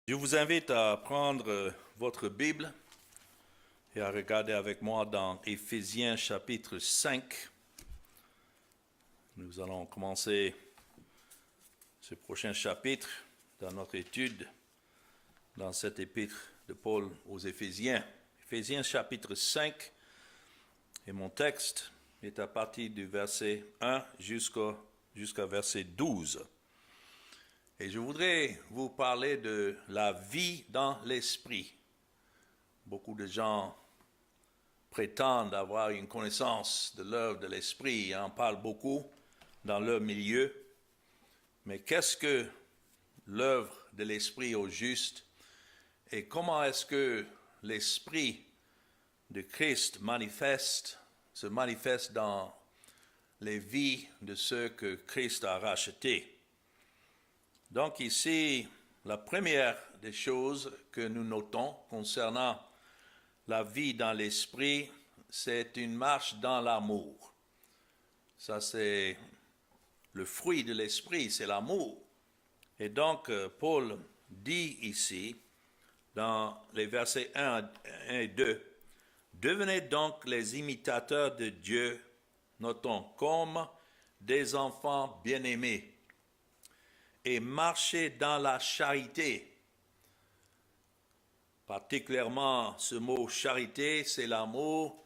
Je vous invite à prendre votre Bible et à regarder avec moi dans Éphésiens chapitre 5. Nous allons commencer ce prochain chapitre dans notre étude dans cette épître de Paul aux Éphésiens. Éphésiens chapitre 5 et mon texte est à partir du verset 1 jusqu'à verset 12. Et je voudrais vous parler de la vie dans l'esprit. Beaucoup de gens prétendent avoir une connaissance de l'œuvre de l'esprit et en parlent beaucoup dans leur milieu. Mais qu'est-ce que l'œuvre de l'esprit au juste et comment est-ce que l'esprit de Christ se manifeste dans les vies de ceux que Christ a rachetés? Donc ici, la première des choses que nous notons concernant la vie dans l'esprit, c'est une marche dans l'amour. Ça, c'est le fruit de l'esprit, c'est l'amour. Et donc, Paul dit ici, dans les versets 1 et 2, « Devenez donc les imitateurs de Dieu, notons, comme des enfants bien-aimés, et marcher dans la charité. » Particulièrement, ce mot charité, c'est l'amour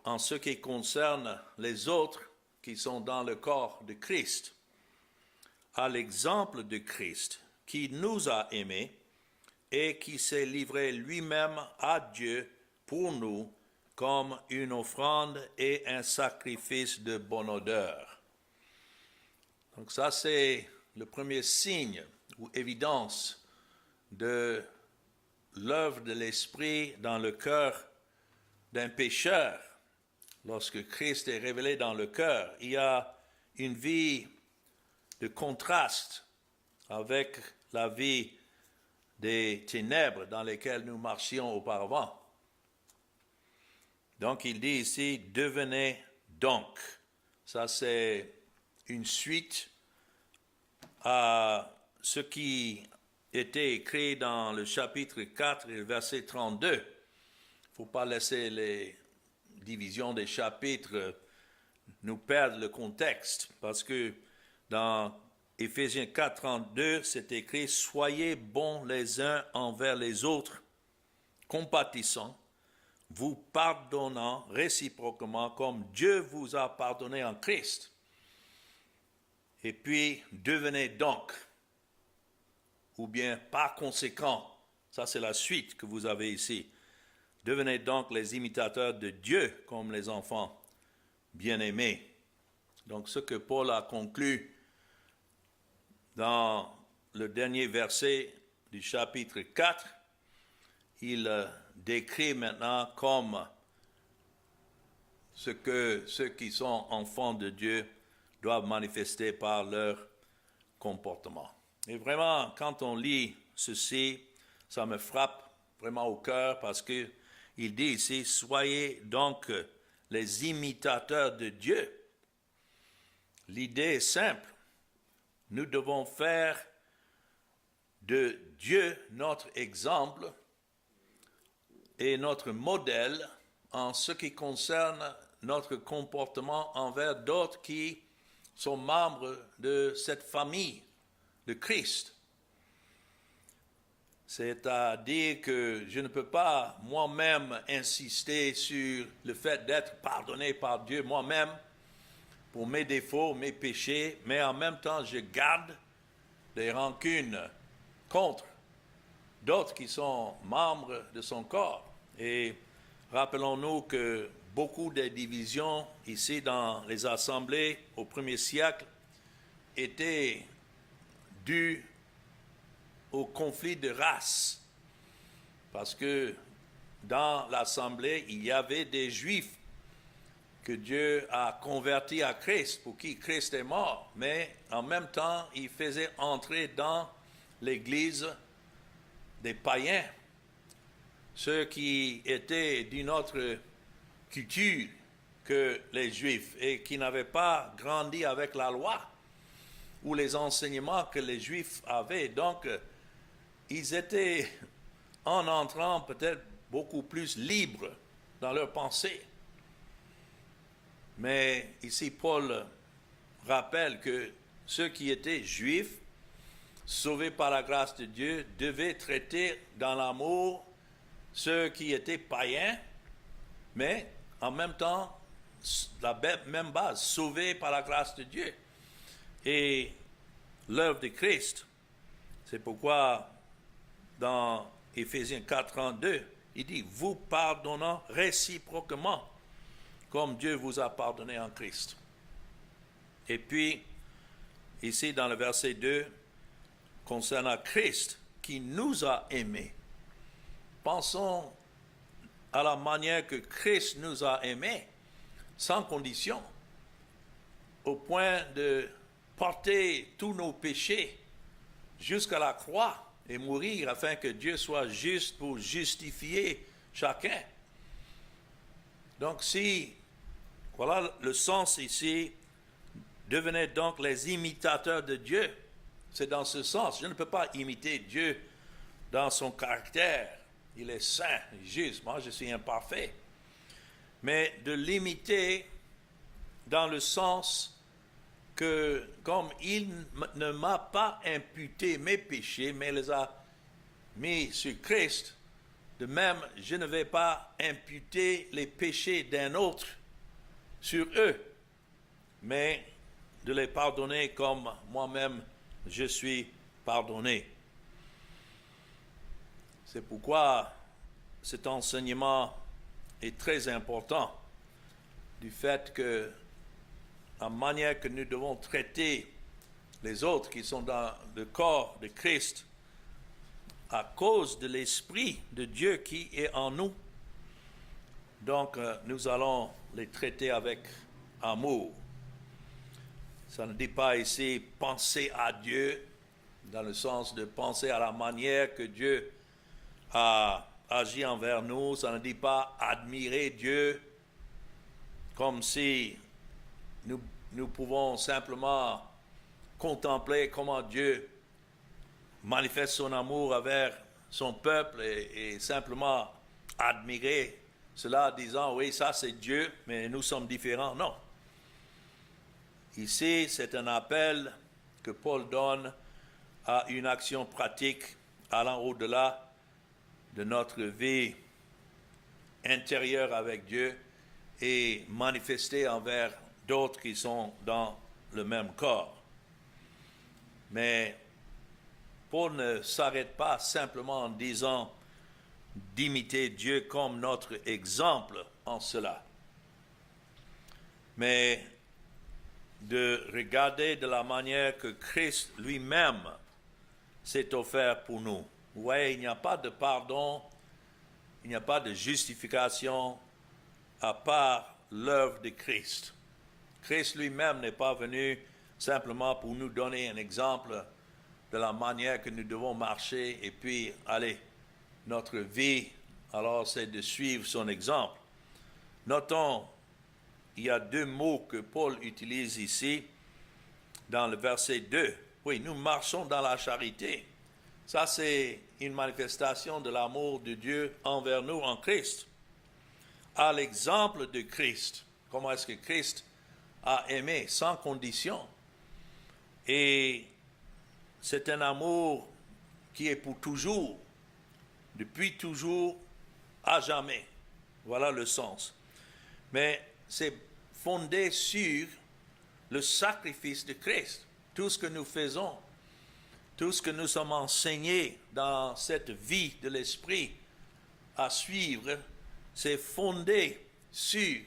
en ce qui concerne les autres qui sont dans le corps de Christ, à l'exemple de Christ, qui nous a aimés et qui s'est livré lui-même à Dieu pour nous comme une offrande et un sacrifice de bonne odeur. Donc ça, c'est le premier signe ou évidence de l'œuvre de l'esprit dans le cœur d'un pécheur. Lorsque Christ est révélé dans le cœur, il y a une vie de contraste avec la vie des ténèbres dans lesquelles nous marchions auparavant. Donc il dit ici, devenez donc. Ça c'est une suite à ce qui était écrit dans le chapitre 4 et le verset 32. Il ne faut pas laisser les divisions des chapitres nous perdre le contexte, parce que dans Éphésiens 4, 32, c'est écrit « Soyez bons les uns envers les autres, compatissants, vous pardonnant réciproquement comme Dieu vous a pardonné en Christ. » Et puis, devenez donc, ou bien par conséquent, ça c'est la suite que vous avez ici. Devenez donc les imitateurs de Dieu comme les enfants bien-aimés. Donc ce que Paul a conclu dans le dernier verset du chapitre 4, il décrit maintenant comme ce que ceux qui sont enfants de Dieu doivent manifester par leur comportement. Et vraiment, quand on lit ceci, ça me frappe vraiment au cœur parce que il dit ici, soyez donc les imitateurs de Dieu. L'idée est simple. Nous devons faire de Dieu notre exemple et notre modèle en ce qui concerne notre comportement envers d'autres qui sont membres de cette famille de Christ. C'est-à-dire que je ne peux pas moi-même insister sur le fait d'être pardonné par Dieu moi-même pour mes défauts, mes péchés, mais en même temps je garde des rancunes contre d'autres qui sont membres de son corps. Et rappelons-nous que beaucoup des divisions ici dans les assemblées au premier siècle étaient dues au conflit de race. Parce que dans l'assemblée, il y avait des Juifs que Dieu a convertis à Christ, pour qui Christ est mort. Mais en même temps, il faisait entrer dans l'Église des païens, ceux qui étaient d'une autre culture que les Juifs et qui n'avaient pas grandi avec la loi ou les enseignements que les Juifs avaient. Donc, ils étaient, en entrant, peut-être beaucoup plus libres dans leurs pensées. Mais ici, Paul rappelle que ceux qui étaient juifs, sauvés par la grâce de Dieu, devaient traiter dans l'amour ceux qui étaient païens, mais en même temps, la même base, sauvés par la grâce de Dieu. Et l'œuvre de Christ, c'est pourquoi dans Éphésiens 4:32, il dit, vous pardonnant réciproquement, comme Dieu vous a pardonné en Christ. Et puis, ici dans le verset 2, concernant Christ, qui nous a aimés, pensons à la manière que Christ nous a aimés, sans condition, au point de porter tous nos péchés jusqu'à la croix et mourir afin que Dieu soit juste pour justifier chacun. Donc voilà le sens ici, devenez donc les imitateurs de Dieu. C'est dans ce sens. Je ne peux pas imiter Dieu dans son caractère. Il est saint, juste. Moi, je suis imparfait. Mais de l'imiter dans le sens que, comme il ne m'a pas imputé mes péchés, mais les a mis sur Christ, de même, je ne vais pas imputer les péchés d'un autre sur eux, mais de les pardonner comme moi-même je suis pardonné. C'est pourquoi cet enseignement est très important, du fait que la manière que nous devons traiter les autres qui sont dans le corps de Christ, à cause de l'Esprit de Dieu qui est en nous. Donc, nous allons les traiter avec amour. Ça ne dit pas ici penser à Dieu, dans le sens de penser à la manière que Dieu a agi envers nous. Ça ne dit pas admirer Dieu, comme si nous pouvons simplement contempler comment Dieu manifeste son amour envers son peuple et simplement admirer cela en disant, oui, ça c'est Dieu, mais nous sommes différents. Non. Ici, c'est un appel que Paul donne à une action pratique allant au-delà de notre vie intérieure avec Dieu et manifestée envers d'autres qui sont dans le même corps. Mais Paul ne s'arrête pas simplement en disant d'imiter Dieu comme notre exemple en cela, mais de regarder de la manière que Christ lui-même s'est offert pour nous. Vous voyez, il n'y a pas de pardon, il n'y a pas de justification à part l'œuvre de Christ. Christ lui-même n'est pas venu simplement pour nous donner un exemple de la manière que nous devons marcher et puis, allez, notre vie, alors c'est de suivre son exemple. Notons, il y a deux mots que Paul utilise ici dans le verset 2. Oui, nous marchons dans la charité. Ça, c'est une manifestation de l'amour de Dieu envers nous en Christ. À l'exemple de Christ. Comment est-ce que Christ a aimé sans condition? Et c'est un amour qui est pour toujours, depuis toujours, à jamais. Voilà le sens. Mais c'est fondé sur le sacrifice de Christ. Tout ce que nous faisons, tout ce que nous sommes enseignés dans cette vie de l'esprit à suivre, c'est fondé sur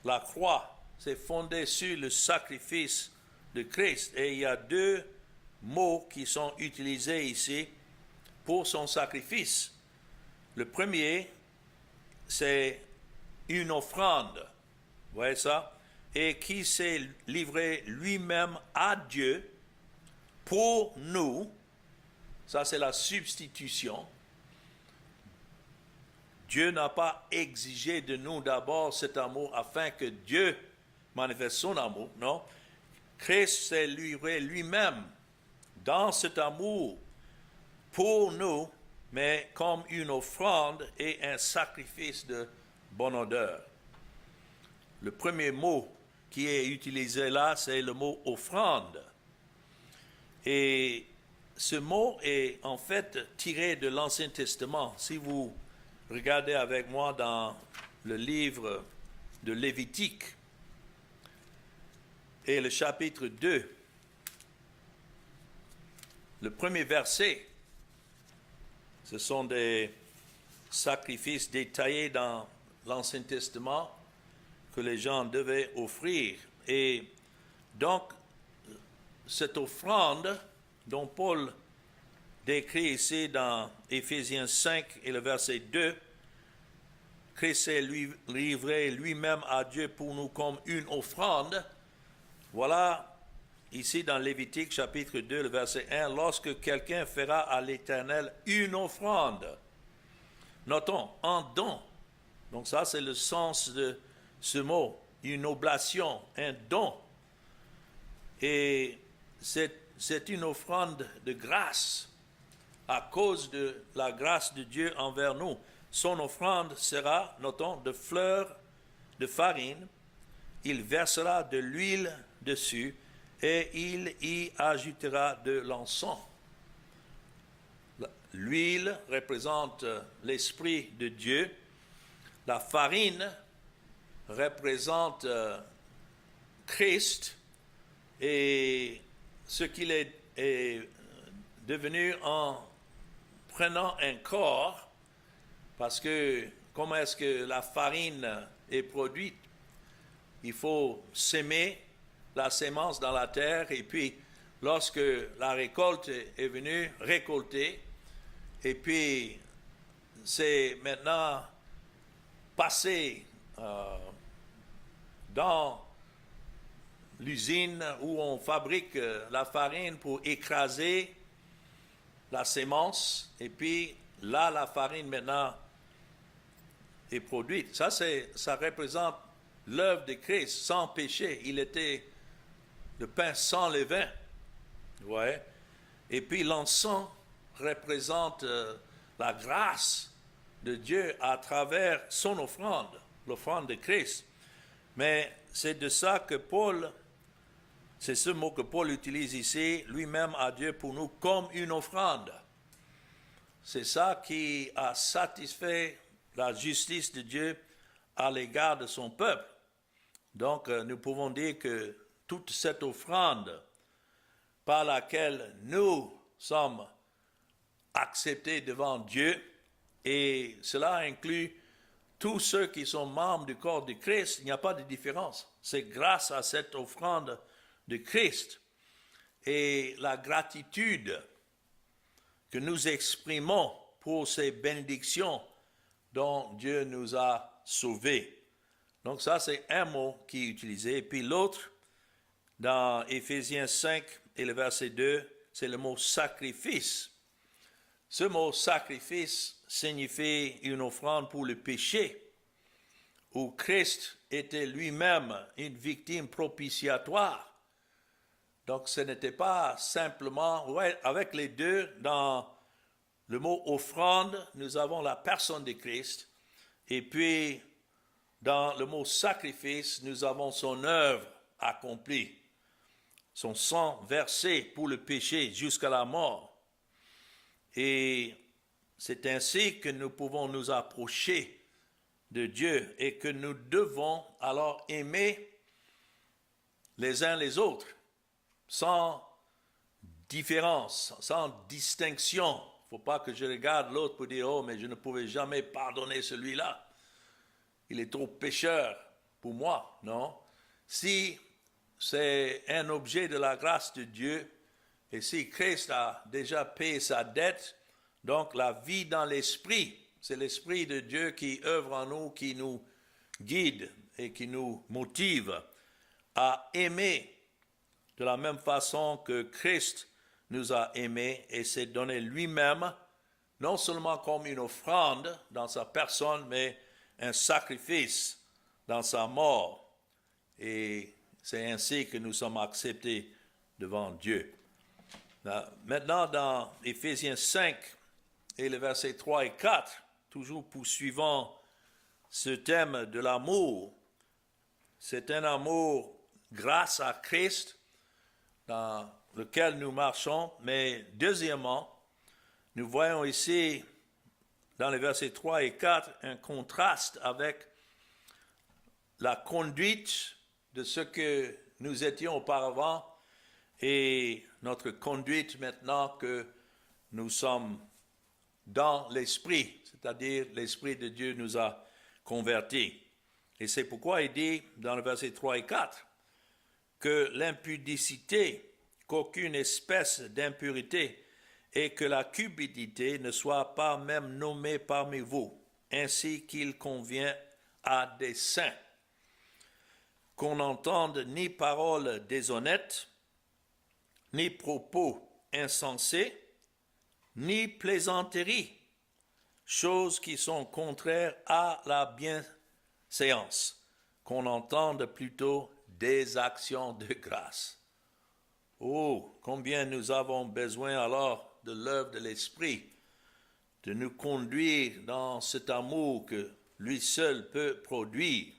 la croix, c'est fondé sur le sacrifice de Christ. Et il y a deux mots qui sont utilisés ici pour son sacrifice. Le premier, c'est une offrande, vous voyez ça? Et qui s'est livré lui-même à Dieu pour nous. Ça, c'est la substitution. Dieu n'a pas exigé de nous d'abord cet amour afin que Dieu manifeste son amour, non. Christ s'est livré lui-même dans cet amour pour nous, mais comme une offrande et un sacrifice de bonne odeur. Le premier mot qui est utilisé là, c'est le mot offrande. Et ce mot est en fait tiré de l'Ancien Testament. Si vous regardez avec moi dans le livre de Lévitique et le chapitre 2, le premier verset, ce sont des sacrifices détaillés dans l'Ancien Testament que les gens devaient offrir. Et donc, cette offrande dont Paul décrit ici dans Éphésiens 5 et le verset 2, Christ s'est livré lui-même à Dieu pour nous comme une offrande. Voilà, ici dans Lévitique chapitre 2, le verset 1, lorsque quelqu'un fera à l'Éternel une offrande. Notons, en don. Donc ça, c'est le sens de ce mot, une oblation, un don. Et c'est une offrande de grâce à cause de la grâce de Dieu envers nous. Son offrande sera, notons, de fleurs de farine. Il versera de l'huile dessus et il y ajoutera de l'encens. L'huile représente l'Esprit de Dieu. La farine représente Christ et ce qu'il est devenu en prenant un corps, parce que comment est-ce que la farine est produite? Il faut s'aimer la sémence dans la terre et puis lorsque la récolte est venue, récolter, et puis c'est maintenant passé dans l'usine où on fabrique la farine pour écraser la sémence, et puis là, la farine maintenant est produite. Ça représente l'œuvre de Christ sans péché. Il était le pain sans levain. Ouais. Et puis l'encens représente la grâce de Dieu à travers son offrande, l'offrande de Christ. Mais c'est de ça que c'est ce mot que Paul utilise ici, lui-même à Dieu pour nous comme une offrande. C'est ça qui a satisfait la justice de Dieu à l'égard de son peuple. Donc nous pouvons dire que toute cette offrande par laquelle nous sommes acceptés devant Dieu, et cela inclut tous ceux qui sont membres du corps de Christ, il n'y a pas de différence. C'est grâce à cette offrande de Christ et la gratitude que nous exprimons pour ces bénédictions dont Dieu nous a sauvés. Donc ça, c'est un mot qui est utilisé. Et puis l'autre, dans Éphésiens 5 et le verset 2, c'est le mot sacrifice. Ce mot sacrifice signifie une offrande pour le péché, où Christ était lui-même une victime propitiatoire. Donc ce n'était pas simplement, avec les deux, dans le mot offrande, nous avons la personne de Christ, et puis dans le mot sacrifice, nous avons son œuvre accomplie, son sang versé pour le péché jusqu'à la mort. Et c'est ainsi que nous pouvons nous approcher de Dieu et que nous devons alors aimer les uns les autres, sans différence, sans distinction. Il ne faut pas que je regarde l'autre pour dire « Oh, mais je ne pouvais jamais pardonner celui-là. Il est trop pécheur pour moi. » Non. Si c'est un objet de la grâce de Dieu, et si Christ a déjà payé sa dette, donc la vie dans l'esprit, c'est l'Esprit de Dieu qui œuvre en nous, qui nous guide et qui nous motive à aimer de la même façon que Christ nous a aimés et s'est donné lui-même, non seulement comme une offrande dans sa personne, mais un sacrifice dans sa mort. Et c'est ainsi que nous sommes acceptés devant Dieu. Maintenant, dans Éphésiens 5 et les versets 3 et 4, toujours poursuivant ce thème de l'amour, c'est un amour grâce à Christ dans lequel nous marchons, mais deuxièmement, nous voyons ici dans les versets 3 et 4 un contraste avec la conduite de ce que nous étions auparavant et notre conduite maintenant que nous sommes dans l'Esprit, c'est-à-dire l'Esprit de Dieu nous a convertis. Et c'est pourquoi il dit dans le verset 3 et 4 que l'impudicité, qu'aucune espèce d'impurité et que la cupidité ne soit pas même nommée parmi vous, ainsi qu'il convient à des saints. Qu'on n'entende ni paroles déshonnêtes, ni propos insensés, ni plaisanteries, choses qui sont contraires à la bienséance, qu'on entende plutôt des actions de grâce. Oh, combien nous avons besoin alors de l'œuvre de l'Esprit, de nous conduire dans cet amour que lui seul peut produire.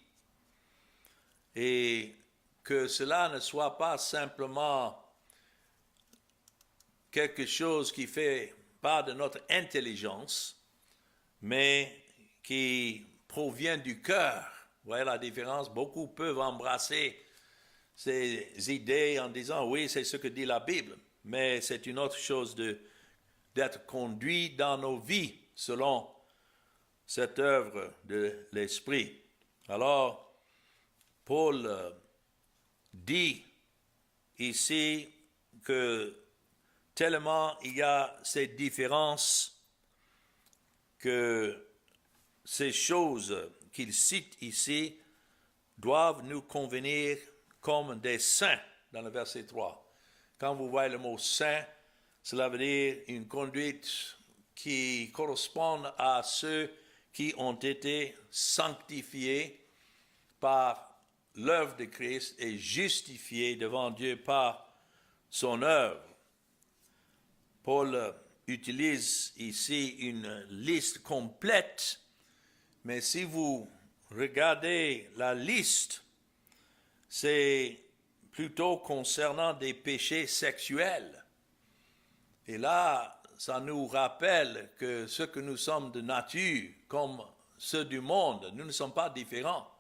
Et que cela ne soit pas simplement quelque chose qui fait part de notre intelligence, mais qui provient du cœur. Vous voyez la différence? Beaucoup peuvent embrasser ces idées en disant, oui, c'est ce que dit la Bible, mais c'est une autre chose d'être conduit dans nos vies selon cette œuvre de l'Esprit. Alors, Paul dit ici que tellement il y a ces différences que ces choses qu'il cite ici doivent nous convenir comme des saints dans le verset 3. Quand vous voyez le mot saint, cela veut dire une conduite qui correspond à ceux qui ont été sanctifiés par l'œuvre de Christ et justifiés devant Dieu par son œuvre. Paul utilise ici une liste complète, mais si vous regardez la liste, c'est plutôt concernant des péchés sexuels. Et là, ça nous rappelle que ce que nous sommes de nature, comme ceux du monde, nous ne sommes pas différents.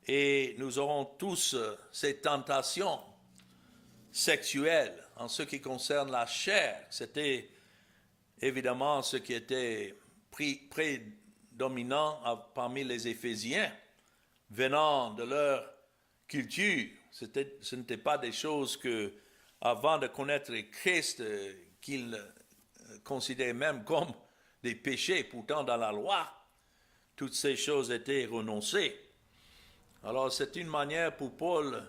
Et nous aurons tous ces tentations sexuelles en ce qui concerne la chair. C'était évidemment ce qui était prédominant parmi les Éphésiens, venant de leur culture. Ce n'était pas des choses que, avant de connaître Christ, qu'ils considéraient même comme des péchés. Pourtant, dans la loi, toutes ces choses étaient renoncées. Alors, c'est une manière pour Paul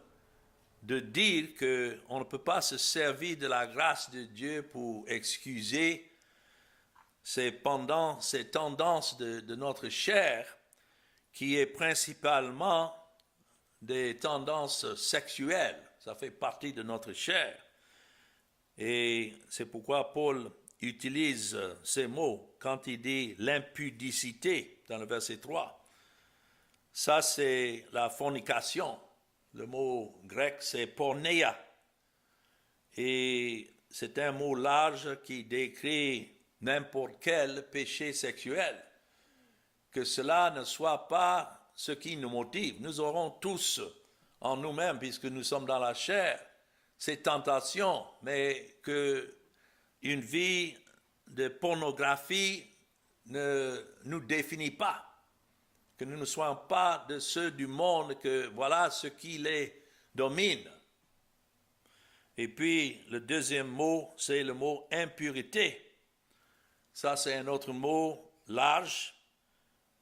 de dire qu'on ne peut pas se servir de la grâce de Dieu pour excuser ces tendances de notre chair, qui est principalement des tendances sexuelles. Ça fait partie de notre chair. Et c'est pourquoi Paul utilise ces mots quand il dit l'impudicité dans le verset 3. Ça, c'est la fornication. Le mot grec, c'est porneia. Et c'est un mot large qui décrit n'importe quel péché sexuel. Que cela ne soit pas ce qui nous motive. Nous aurons tous en nous-mêmes, puisque nous sommes dans la chair, ces tentations, mais qu'une vie de pornographie ne nous définit pas. Que nous ne soyons pas de ceux du monde, que voilà ce qui les domine. Et puis, le deuxième mot, c'est le mot impurité. Ça, c'est un autre mot large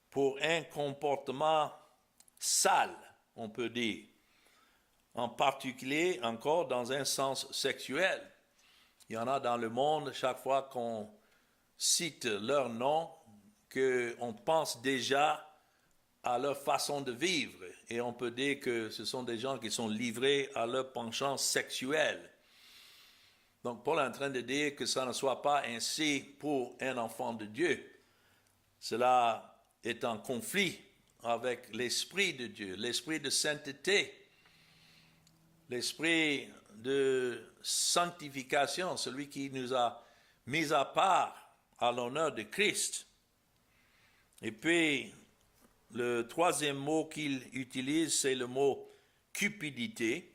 pour un comportement sale, on peut dire. En particulier, encore dans un sens sexuel. Il y en a dans le monde, chaque fois qu'on cite leur nom, qu'on pense déjà à leur façon de vivre. Et on peut dire que ce sont des gens qui sont livrés à leur penchant sexuel. Donc, Paul est en train de dire que ça ne soit pas ainsi pour un enfant de Dieu. Cela est en conflit avec l'Esprit de Dieu, l'Esprit de sainteté, l'Esprit de sanctification, celui qui nous a mis à part à l'honneur de Christ. Et puis, le troisième mot qu'il utilise, c'est le mot cupidité.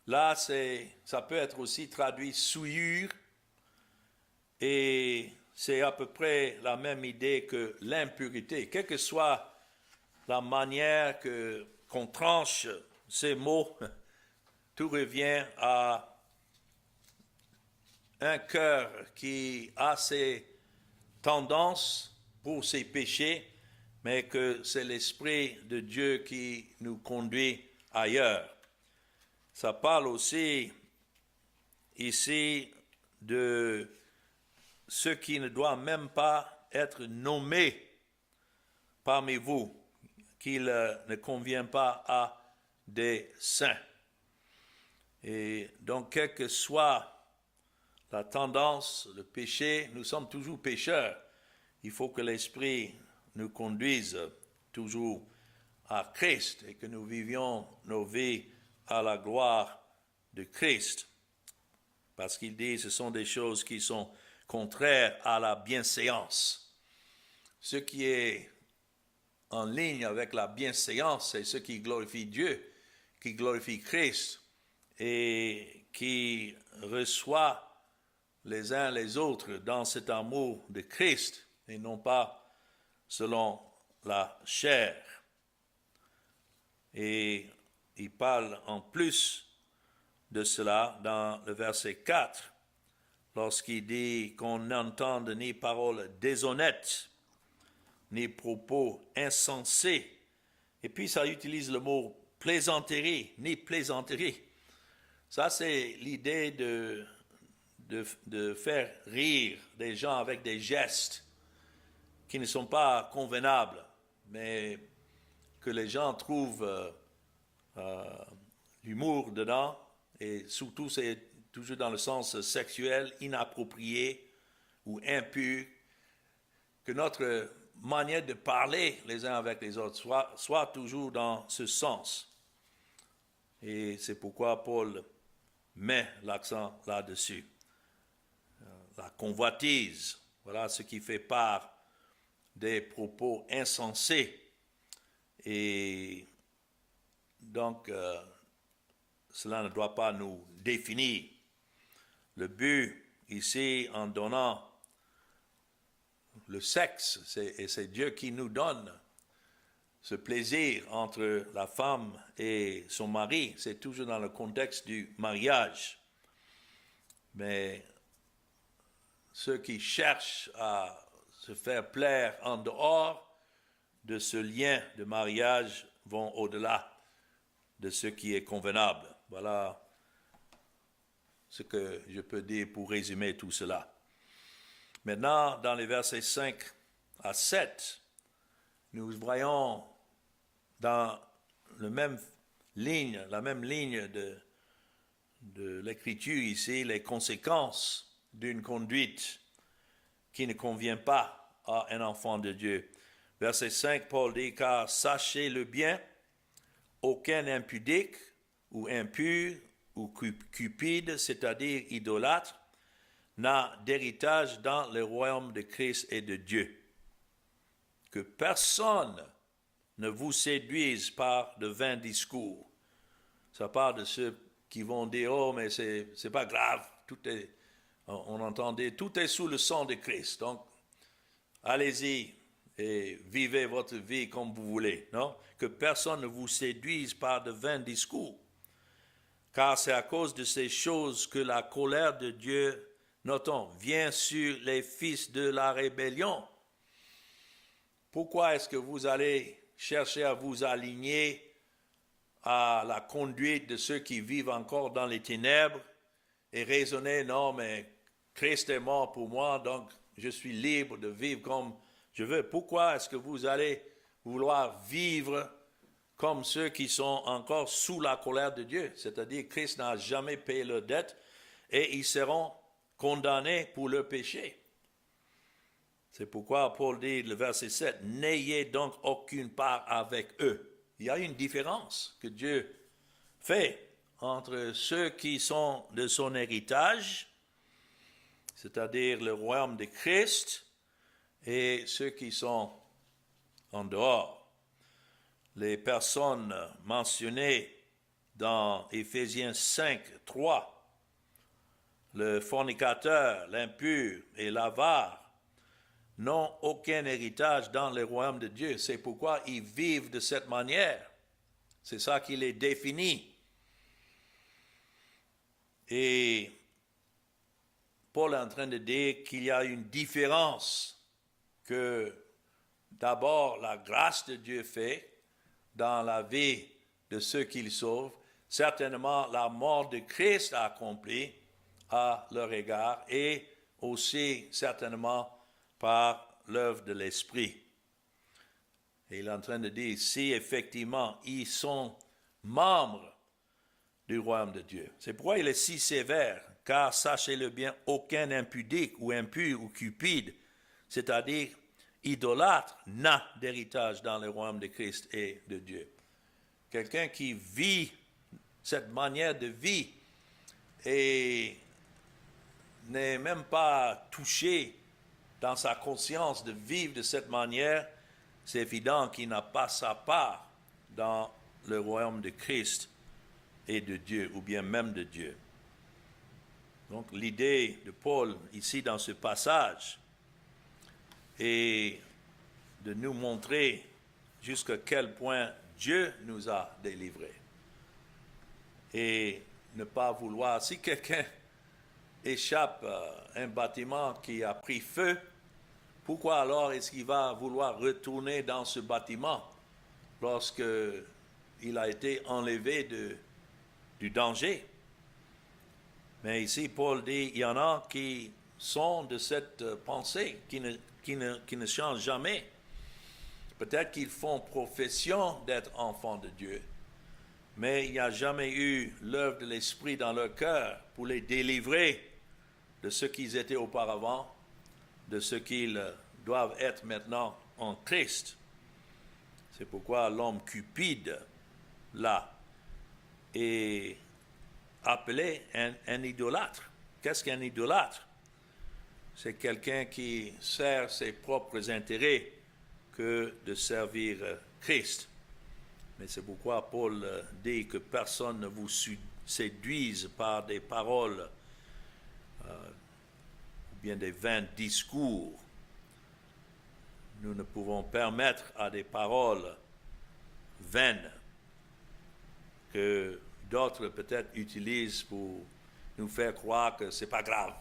Là, ça peut être aussi traduit souillure, et c'est à peu près la même idée que l'impurité. Quelle que soit la manière qu'on tranche ces mots, tout revient à un cœur qui a ses tendances pour ses péchés, mais que c'est l'Esprit de Dieu qui nous conduit ailleurs. Ça parle aussi ici de ceux qui ne doivent même pas être nommés parmi vous, qu'ils ne conviennent pas à des saints. Et donc, quelle que soit la tendance, le péché, nous sommes toujours pécheurs. Il faut que l'Esprit nous conduise toujours à Christ et que nous vivions nos vies à la gloire de Christ. Parce qu'il dit que ce sont des choses qui sont contraires à la bienséance. Ce qui est en ligne avec la bienséance, c'est ce qui glorifie Dieu, qui glorifie Christ et qui reçoit les uns les autres dans cet amour de Christ et non pas selon la chair. Et il parle en plus de cela dans le verset 4, lorsqu'il dit qu'on n'entende ni paroles déshonnêtes, ni propos insensés. Et puis ça utilise le mot plaisanterie, ni plaisanterie. Ça, c'est l'idée de faire rire des gens avec des gestes qui ne sont pas convenables, mais que les gens trouvent l'humour dedans, et surtout c'est toujours dans le sens sexuel, inapproprié ou impur, que notre manière de parler les uns avec les autres soit toujours dans ce sens. Et c'est pourquoi Paul met l'accent là-dessus. La convoitise, voilà ce qui fait part des propos insensés. Et donc, cela ne doit pas nous définir. Le but ici, en donnant le sexe, c'est Dieu qui nous donne ce plaisir entre la femme et son mari. C'est toujours dans le contexte du mariage. Mais ceux qui cherchent à se faire plaire en dehors de ce lien de mariage vont au-delà de ce qui est convenable. Voilà ce que je peux dire pour résumer tout cela. Maintenant, dans les versets 5 à 7, nous voyons dans la même ligne de l'écriture ici, les conséquences d'une conduite qui ne convient pas à un enfant de Dieu. Verset 5, Paul dit, « Car sachez le bien, aucun impudique ou impur ou cupide, c'est-à-dire idolâtre, n'a d'héritage dans le royaume de Christ et de Dieu. Que personne ne vous séduise par de vains discours. » Ça parle de ceux qui vont dire, « Oh, mais c'est pas grave, on entendait, tout est sous le sang de Christ. Donc, allez-y et vivez votre vie comme vous voulez. » Non? Que personne ne vous séduise par de vains discours. Car c'est à cause de ces choses que la colère de Dieu, notons, vient sur les fils de la rébellion. Pourquoi est-ce que vous allez chercher à vous aligner à la conduite de ceux qui vivent encore dans les ténèbres et raisonner, non, mais Christ est mort pour moi, donc je suis libre de vivre comme je veux. Pourquoi est-ce que vous allez vouloir vivre comme ceux qui sont encore sous la colère de Dieu? C'est-à-dire Christ n'a jamais payé leur dette et ils seront condamnés pour leur péché. C'est pourquoi Paul dit, le verset 7, « N'ayez donc aucune part avec eux. » Il y a une différence que Dieu fait entre ceux qui sont de son héritage, c'est-à-dire le royaume de Christ, et ceux qui sont en dehors. Les personnes mentionnées dans Éphésiens 5, 3, le fornicateur, l'impur et l'avare, n'ont aucun héritage dans le royaume de Dieu. C'est pourquoi ils vivent de cette manière. C'est ça qui les définit. Et Paul est en train de dire qu'il y a une différence, que d'abord la grâce de Dieu fait dans la vie de ceux qu'il sauve. Certainement la mort de Christ a accompli à leur égard, et aussi certainement par l'œuvre de l'Esprit. Et il est en train de dire, si effectivement ils sont membres du royaume de Dieu. C'est pourquoi il est si sévère, car sachez-le bien, aucun impudique ou impur ou cupide, c'est-à-dire idolâtre, n'a d'héritage dans le royaume de Christ et de Dieu. Quelqu'un qui vit cette manière de vie et n'est même pas touché dans sa conscience de vivre de cette manière, c'est évident qu'il n'a pas sa part dans le royaume de Christ et de Dieu, ou bien même de Dieu. Donc l'idée de Paul ici dans ce passage est de nous montrer jusqu'à quel point Dieu nous a délivrés. Et ne pas vouloir, si quelqu'un échappe à un bâtiment qui a pris feu, pourquoi alors est-ce qu'il va vouloir retourner dans ce bâtiment lorsqu'il a été enlevé du danger? Mais ici, Paul dit, il y en a qui sont de cette pensée, qui ne changent jamais. Peut-être qu'ils font profession d'être enfants de Dieu, mais il n'y a jamais eu l'œuvre de l'Esprit dans leur cœur pour les délivrer de ce qu'ils étaient auparavant, de ce qu'ils doivent être maintenant en Christ. C'est pourquoi l'homme cupide, là, est appelé un idolâtre. Qu'est-ce qu'un idolâtre? C'est quelqu'un qui sert ses propres intérêts que de servir Christ. Mais c'est pourquoi Paul dit que personne ne vous séduise par des paroles ou bien des vains discours. Nous ne pouvons permettre à des paroles vaines que d'autres peut-être utilisent pour nous faire croire que ce n'est pas grave.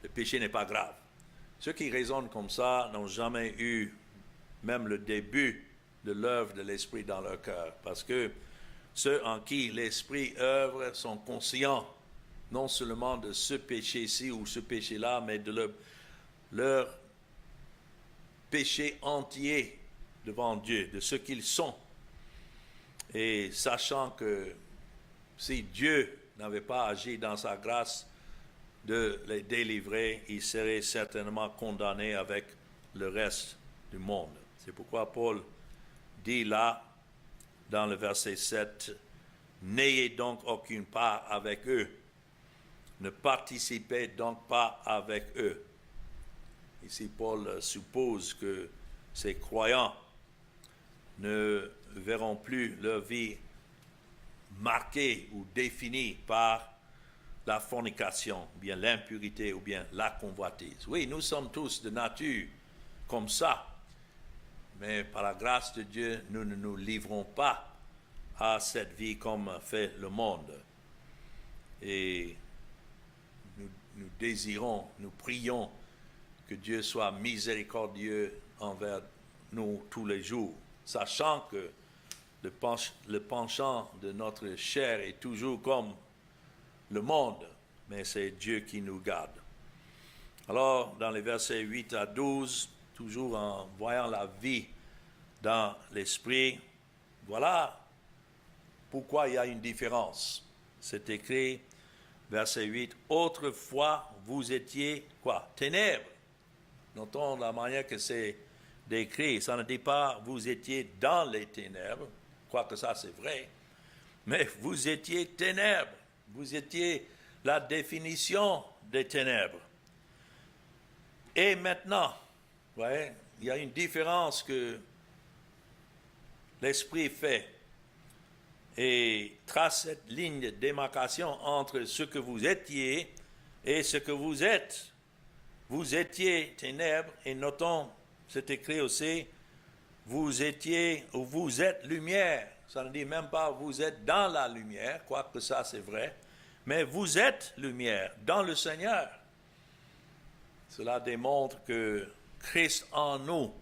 Le péché n'est pas grave. Ceux qui raisonnent comme ça n'ont jamais eu même le début de l'œuvre de l'Esprit dans leur cœur. Parce que ceux en qui l'Esprit œuvre sont conscients non seulement de ce péché-ci ou ce péché-là, mais de leur péché entier devant Dieu, de ce qu'ils sont. Et sachant que si Dieu n'avait pas agi dans sa grâce de les délivrer, ils seraient certainement condamnés avec le reste du monde. C'est pourquoi Paul dit là, dans le verset 7, « N'ayez donc aucune part avec eux, ne participez donc pas avec eux. » Ici, Paul suppose que ces croyants ne verront plus leur vie marquée ou définie par la fornication, ou bien l'impurité, ou bien la convoitise. Oui, nous sommes tous de nature comme ça, mais par la grâce de Dieu, nous ne nous livrons pas à cette vie comme fait le monde. Et nous désirons, nous prions que Dieu soit miséricordieux envers nous tous les jours, sachant que le penchant de notre chair est toujours comme le monde, mais c'est Dieu qui nous garde. Alors, dans les versets 8 à 12, toujours en voyant la vie dans l'esprit, voilà pourquoi il y a une différence. C'est écrit, verset 8, « Autrefois, vous étiez, quoi? Ténèbres. » Notons la manière que c'est décrit. Ça ne dit pas « vous étiez dans les ténèbres », quoique ça c'est vrai, mais vous étiez ténèbres. Vous étiez la définition des ténèbres. Et maintenant, vous voyez, il y a une différence que l'Esprit fait et trace cette ligne de démarcation entre ce que vous étiez et ce que vous êtes. Vous étiez ténèbres, et notons, c'est écrit aussi, vous étiez ou vous êtes lumière. Ça ne dit même pas vous êtes dans la lumière, quoique ça c'est vrai, mais vous êtes lumière dans le Seigneur. Cela démontre que Christ en nous,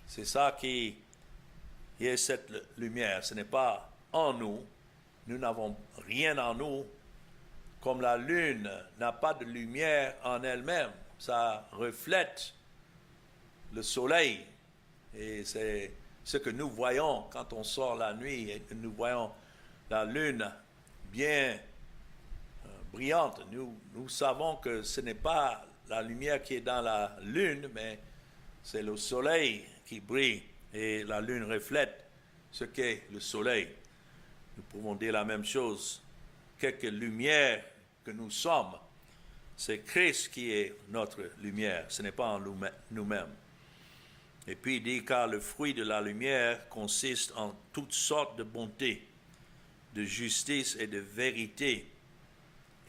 c'est ça qui est cette lumière. Ce n'est pas en nous. Nous n'avons rien en nous. Comme la lune n'a pas de lumière en elle-même, ça reflète le soleil. Et c'est ce que nous voyons quand on sort la nuit et que nous voyons la lune bien brillante. Nous savons que ce n'est pas la lumière qui est dans la lune, mais c'est le soleil qui brille et la lune reflète ce qu'est le soleil. Nous pouvons dire la même chose. Quelque lumière que nous sommes, c'est Christ qui est notre lumière, ce n'est pas en nous-mêmes. Et puis il dit, car le fruit de la lumière consiste en toutes sortes de bonté, de justice et de vérité.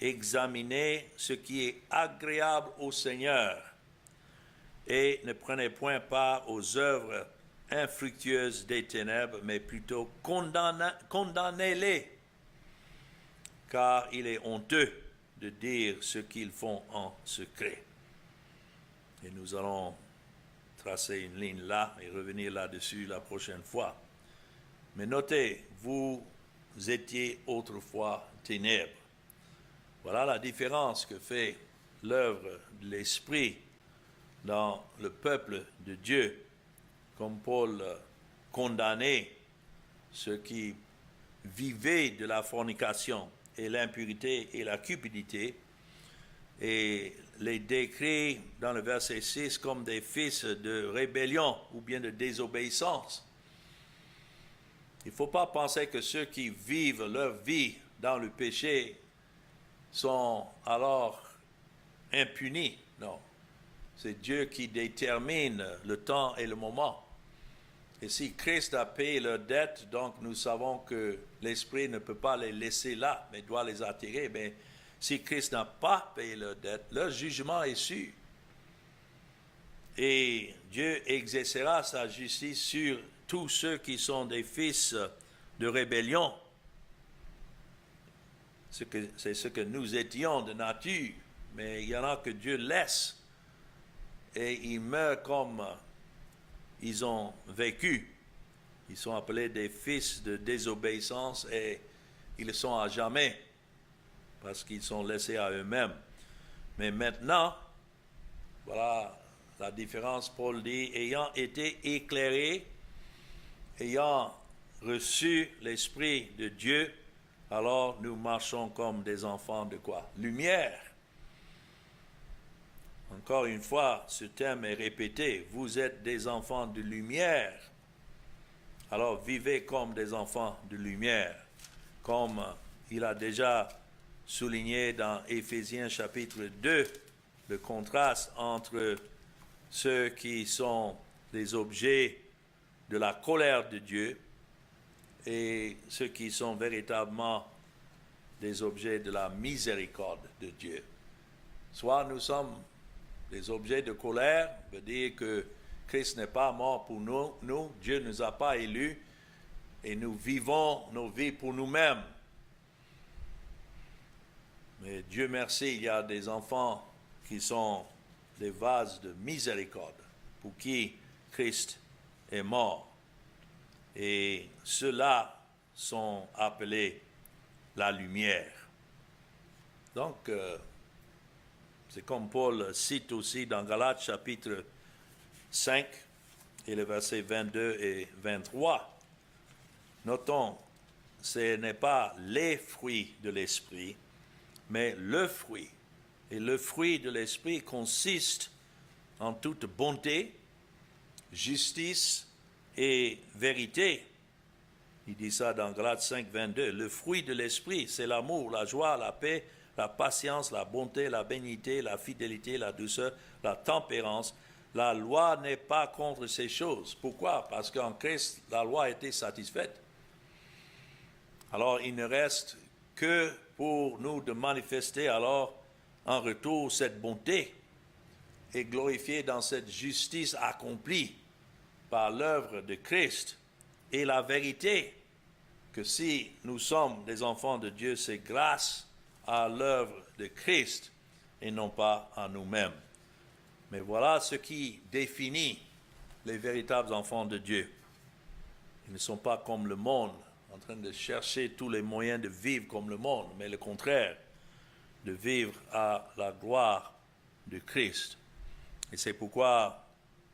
Examinez ce qui est agréable au Seigneur et ne prenez point part aux œuvres infructueuses des ténèbres, mais plutôt condamnez-les, car il est honteux de dire ce qu'ils font en secret. Et nous allons tracer une ligne là et revenir là-dessus la prochaine fois. Mais notez, vous étiez autrefois ténèbres. Voilà la différence que fait l'œuvre de l'Esprit dans le peuple de Dieu, comme Paul condamnait ceux qui vivaient de la fornication et l'impurité et la cupidité, et les décrit dans le verset 6 comme des fils de rébellion ou bien de désobéissance. Il ne faut pas penser que ceux qui vivent leur vie dans le péché sont alors impunis. Non. C'est Dieu qui détermine le temps et le moment. Et si Christ a payé leur dette, donc nous savons que l'Esprit ne peut pas les laisser là, mais doit les attirer. Mais si Christ n'a pas payé leur dette, leur jugement est sûr. Et Dieu exercera sa justice sur tous ceux qui sont des fils de rébellion. C'est ce que nous étions de nature, mais il y en a que Dieu laisse et ils meurent comme ils ont vécu. Ils sont appelés des fils de désobéissance et ils le sont à jamais parce qu'ils sont laissés à eux-mêmes. Mais maintenant, voilà la différence. Paul dit, ayant été éclairés, ayant reçu l'Esprit de Dieu, alors nous marchons comme des enfants de quoi? Lumière. Encore une fois, ce terme est répété. Vous êtes des enfants de lumière. Alors vivez comme des enfants de lumière. Comme il a déjà souligné dans Éphésiens chapitre 2, le contraste entre ceux qui sont les objets de la colère de Dieu et ceux qui sont véritablement des objets de la miséricorde de Dieu. Soit nous sommes des objets de colère, veut dire que Christ n'est pas mort pour nous, Dieu ne nous a pas élus et nous vivons nos vies pour nous-mêmes. Mais Dieu merci, il y a des enfants qui sont des vases de miséricorde pour qui Christ est mort. Et ceux-là sont appelés la lumière. Donc, c'est comme Paul cite aussi dans Galates chapitre 5 et le verset 22 et 23. Notons, ce n'est pas les fruits de l'esprit, mais le fruit. Et le fruit de l'esprit consiste en toute bonté, justice et vérité. Il dit ça dans Galates 5, 22. Le fruit de l'esprit, c'est l'amour, la joie, la paix, la patience, la bonté, la bénignité, la fidélité, la douceur, la tempérance. La loi n'est pas contre ces choses. Pourquoi? Parce qu'en Christ, la loi a été satisfaite. Alors, il ne reste que pour nous de manifester alors en retour cette bonté et glorifier dans cette justice accomplie par l'œuvre de Christ et la vérité que si nous sommes des enfants de Dieu, c'est grâce à l'œuvre de Christ et non pas à nous-mêmes. Mais voilà ce qui définit les véritables enfants de Dieu. Ils ne sont pas comme le monde, en train de chercher tous les moyens de vivre comme le monde, mais le contraire, de vivre à la gloire de Christ. Et c'est pourquoi,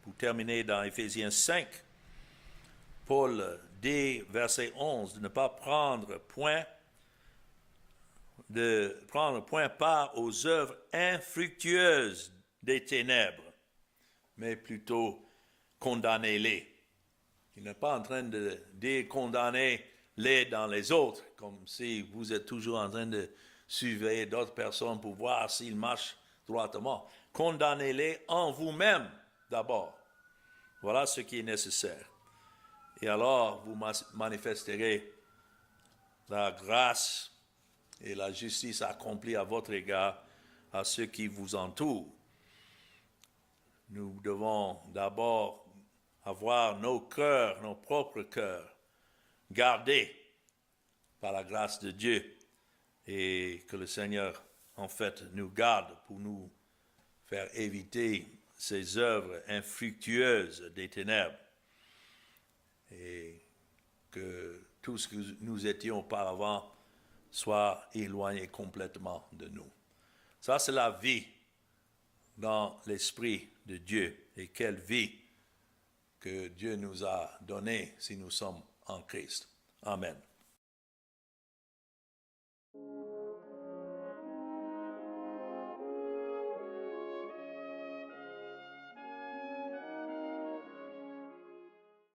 pour terminer dans Éphésiens 5, Paul dit, verset 11, de ne pas prendre point part aux œuvres infructueuses des ténèbres, mais plutôt condamnez-les. Il n'est pas en train de dire condamner les dans les autres, comme si vous êtes toujours en train de surveiller d'autres personnes pour voir s'ils marchent droitement. Condamnez-les en vous-même d'abord. Voilà ce qui est nécessaire. Et alors, vous manifesterez la grâce et la justice accomplie à votre égard à ceux qui vous entourent. Nous devons d'abord avoir nos cœurs, nos propres cœurs, gardés par la grâce de Dieu et que le Seigneur, en fait, nous garde pour nous faire éviter ces œuvres infructueuses des ténèbres et que tout ce que nous étions auparavant soit éloigné complètement de nous. Ça, c'est la vie dans l'Esprit de Dieu. Et quelle vie que Dieu nous a donnée si nous sommes en Christ. Amen.